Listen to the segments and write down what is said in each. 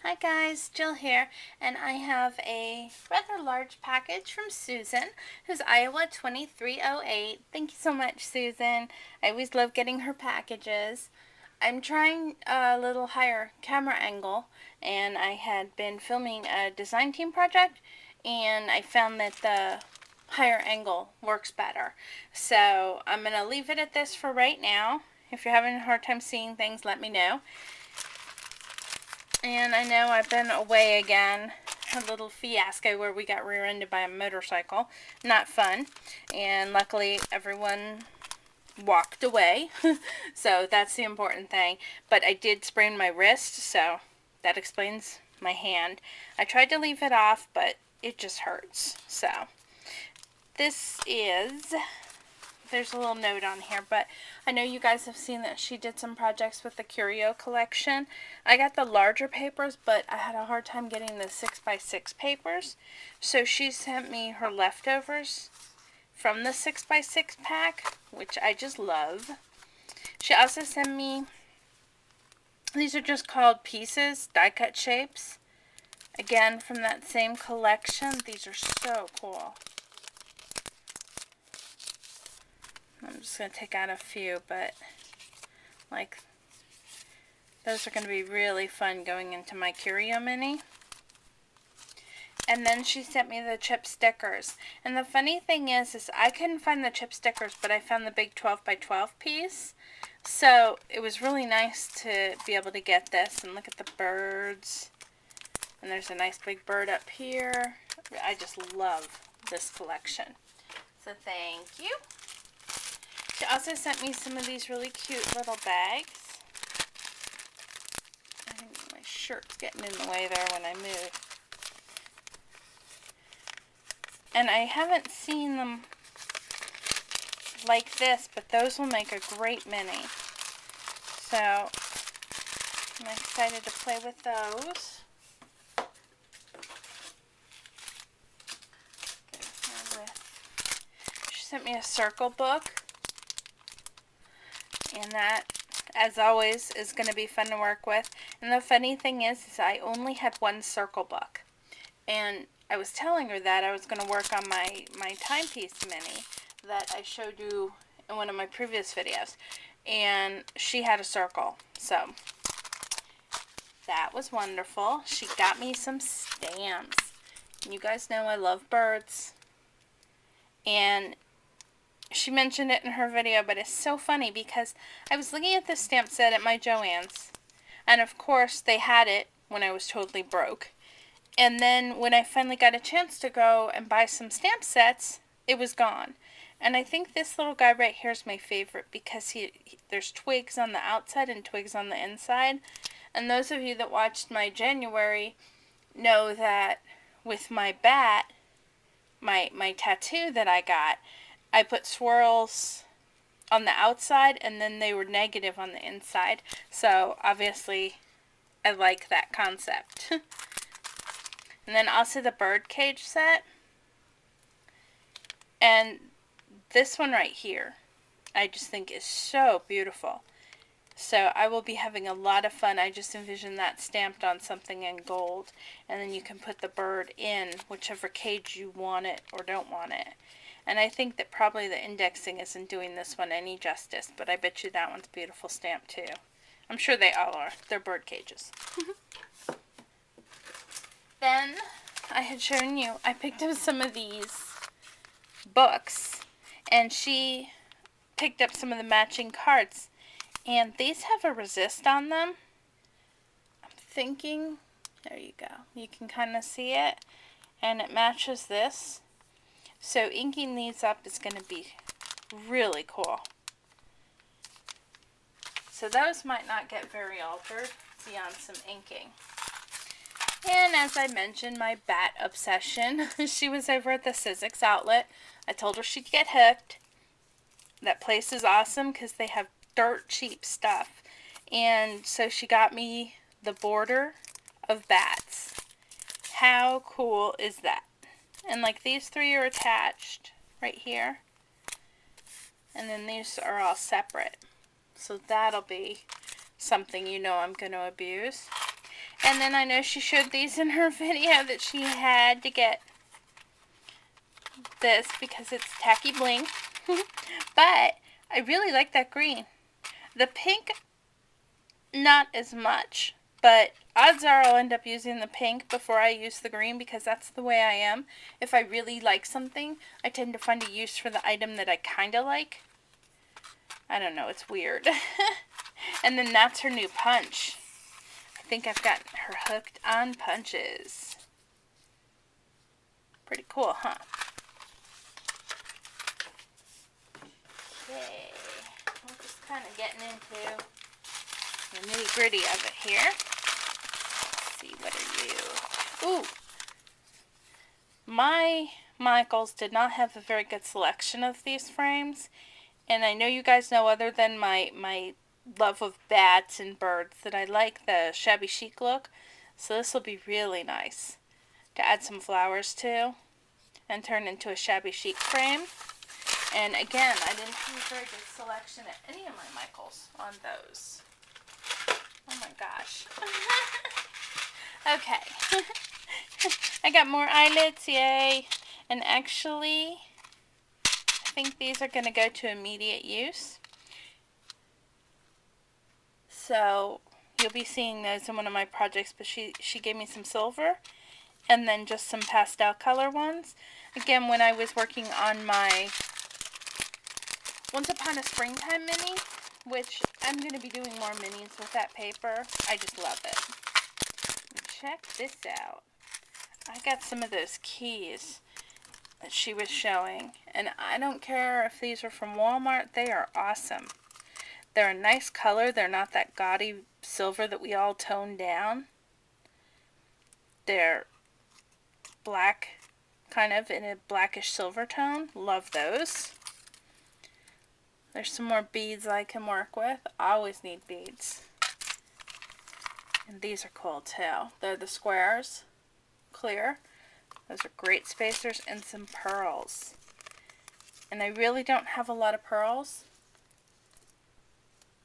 Hi guys, Jill here, and I have a rather large package from Susan, who's iowa2308. Thank you so much, Susan. I always love getting her packages. I'm trying a little higher camera angle, and I had been filming a design team project, and I found that the higher angle works better. So I'm going to leave it at this for right now. If you're having a hard time seeing things, let me know. And I know I've been away again. A little fiasco where we got rear-ended by a motorcycle. Not fun. And luckily everyone walked away. So that's the important thing. But I did sprain my wrist, so that explains my hand. I tried to leave it off, but it just hurts. So this is... There's a little note on here, but I know you guys have seen that she did some projects with the Curio collection. I got the larger papers, but I had a hard time getting the 6x6 papers. So she sent me her leftovers from the 6x6 pack, which I just love. She also sent me, these are just called pieces, die cut shapes. Again, from that same collection. These are so cool. I'm just going to take out a few, but like those are going to be really fun going into my Curio Mini. And then she sent me the chip stickers. And the funny thing is I couldn't find the chip stickers, but I found the big 12x12 piece. So it was really nice to be able to get this. And look at the birds. And there's a nice big bird up here. I just love this collection. So thank you. She also sent me some of these really cute little bags. I think my shirt's getting in the way there when I move. And I haven't seen them like this, but those will make a great mini. So I'm excited to play with those. She sent me a circle book. And that, as always, is going to be fun to work with. And the funny thing is I only had one circle book. And I was telling her that I was going to work on my timepiece mini that I showed you in one of my previous videos. And she had a circle. So, that was wonderful. She got me some stamps. You guys know I love birds. And she mentioned it in her video, but it's so funny because I was looking at this stamp set at my Joann's, and of course they had it when I was totally broke. And then when I finally got a chance to go and buy some stamp sets, it was gone. And I think this little guy right here is my favorite because there's twigs on the outside and twigs on the inside. And those of you that watched my January know that with my bat, my tattoo that I got, I put swirls on the outside and then they were negative on the inside. So obviously I like that concept. And then also the bird cage set. And this one right here I just think is so beautiful. So I will be having a lot of fun. I just envision that stamped on something in gold. And then you can put the bird in whichever cage you want it or don't want it. And I think that probably the indexing isn't doing this one any justice, but I bet you that one's a beautiful stamp too. I'm sure they all are. They're bird cages. Then I had shown you, I picked up some of these books, and she picked up some of the matching cards. And these have a resist on them. I'm thinking, there you go. You can kind of see it. And it matches this. So inking these up is going to be really cool. So those might not get very altered beyond some inking. And as I mentioned, my bat obsession. She was over at the Sizzix outlet. I told her she'd get hooked. That place is awesome because they have dirt cheap stuff. And so she got me the border of bats. How cool is that? And like these three are attached right here. And then these are all separate. So that'll be something you know I'm going to abuse. And then I know she showed these in her video that she had to get this because it's tacky bling. But I really like that green. The pink, not as much. But odds are I'll end up using the pink before I use the green because that's the way I am. If I really like something, I tend to find a use for the item that I kind of like. I don't know, it's weird. And then that's her new punch. I think I've gotten her hooked on punches. Pretty cool, huh? Okay, we're just kind of getting into the nitty gritty of it here. Let's see, what are you? Ooh! My Michaels did not have a very good selection of these frames. And I know you guys know, other than my love of bats and birds, that I like the shabby chic look. So this will be really nice to add some flowers to and turn into a shabby chic frame. And again, I didn't have a very good selection at any of my Michaels on those. Oh my gosh. Okay. I got more eyelets, yay. And actually, I think these are going to go to immediate use. So you'll be seeing those in one of my projects, but she gave me some silver and then just some pastel color ones. Again, when I was working on my Once Upon a Springtime mini, which I'm going to be doing more minis with that paper. I just love it. And check this out. I got some of those keys that she was showing, and I don't care if these are from Walmart, they are awesome. They're a nice color. They're not that gaudy silver that we all tone down. They're black, kind of in a blackish silver tone. Love those. There's some more beads I can work with. I always need beads. And these are cool too. They're the squares, clear. Those are great spacers, and some pearls. And I really don't have a lot of pearls.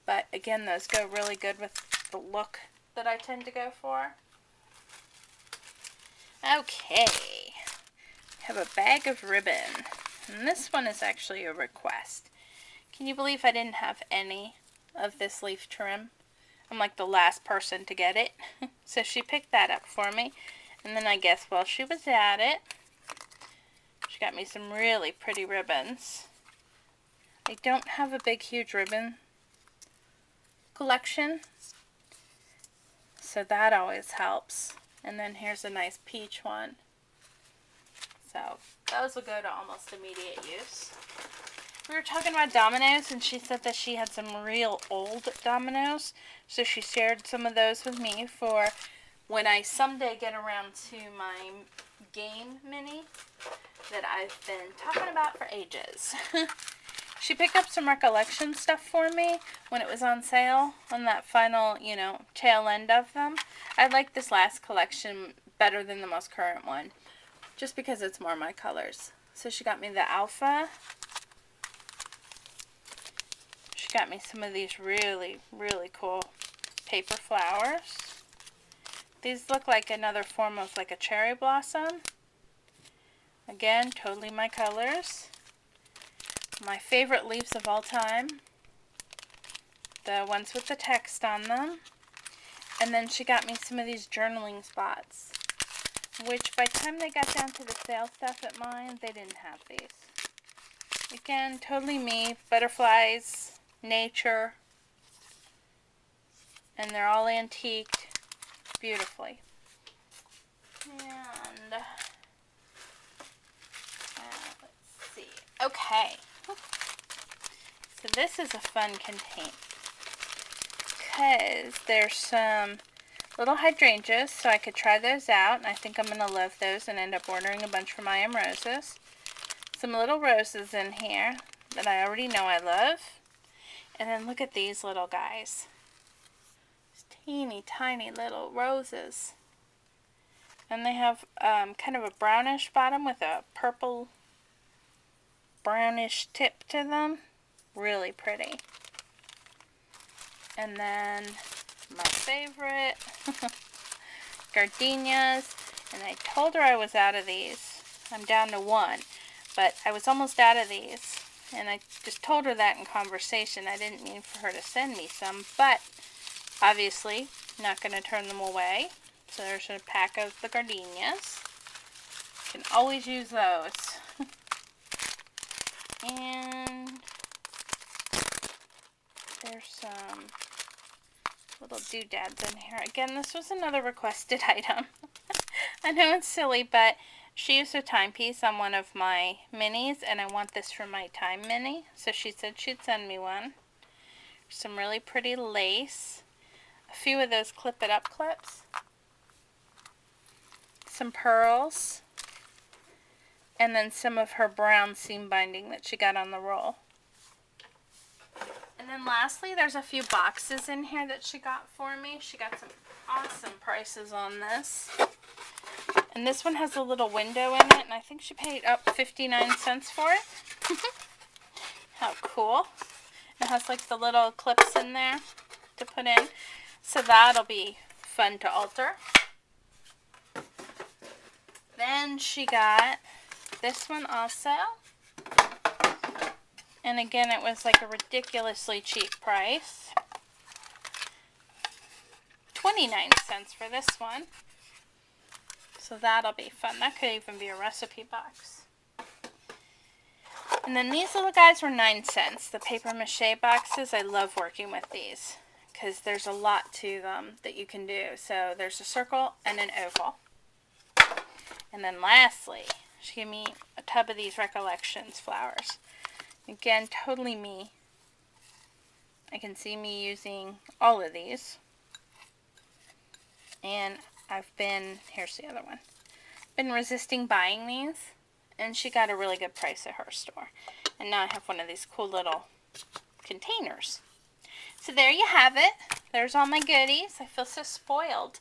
But again, those go really good with the look that I tend to go for. Okay. I have a bag of ribbon. And this one is actually a request. Can you believe I didn't have any of this leaf trim? I'm like the last person to get it. So she picked that up for me. And then I guess while she was at it, she got me some really pretty ribbons. I don't have a big, huge ribbon collection, so that always helps. And then here's a nice peach one. So those will go to almost immediate use. We were talking about dominoes, and she said that she had some real old dominoes, so she shared some of those with me for when I someday get around to my game mini that I've been talking about for ages. She picked up some recollection stuff for me when it was on sale on that final, tail end of them. I like this last collection better than the most current one, just because it's more my colors. So she got me the Alpha. She got me some of these really, really cool paper flowers. These look like another form of like a cherry blossom. Again, totally my colors. My favorite leaves of all time. The ones with the text on them. And then she got me some of these journaling spots, which by the time they got down to the sale stuff at mine, they didn't have these. Again, totally me. Butterflies, nature. And they're all antiqued beautifully. And let's see. Okay. So this is a fun container because there's some little hydrangeas, so I could try those out, and I think I'm going to love those and end up ordering a bunch from I Am Roses. Some little roses in here that I already know I love. And then look at these little guys. Teeny tiny little roses, and they have kind of a brownish bottom with a purple brownish tip to them. Really pretty. And then my favorite gardenias, and I told her I was out of these. I'm down to one, but I was almost out of these, and I just told her that in conversation. I didn't mean for her to send me some, but obviously not going to turn them away. So there's a pack of the gardenias. You can always use those. And there's some little doodads in here. Again, this was another requested item. I know it's silly, but she used a timepiece on one of my minis, and I want this for my time mini. So she said she'd send me one. Some really pretty lace. A few of those clip it up clips. Some pearls. And then some of her brown seam binding that she got on the roll. And then lastly, there's a few boxes in here that she got for me. She got some awesome prices on this. And this one has a little window in it, and I think she paid up 59 cents for it. How cool. It has like the little clips in there to put in. So that'll be fun to alter. Then she got this one also. And again, it was like a ridiculously cheap price. 29 cents for this one. So that'll be fun. That could even be a recipe box. And then these little guys were 9 cents. The paper mache boxes. I love working with these because there's a lot to them that you can do. So there's a circle and an oval. And then lastly, she gave me a tub of these Recollections flowers. Again, totally me. I can see me using all of these. And here's the other one. Been resisting buying these, and she got a really good price at her store. And now I have one of these cool little containers. So there you have it. There's all my goodies. I feel so spoiled.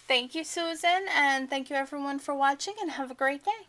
Thank you, Susan, and thank you everyone for watching, and have a great day.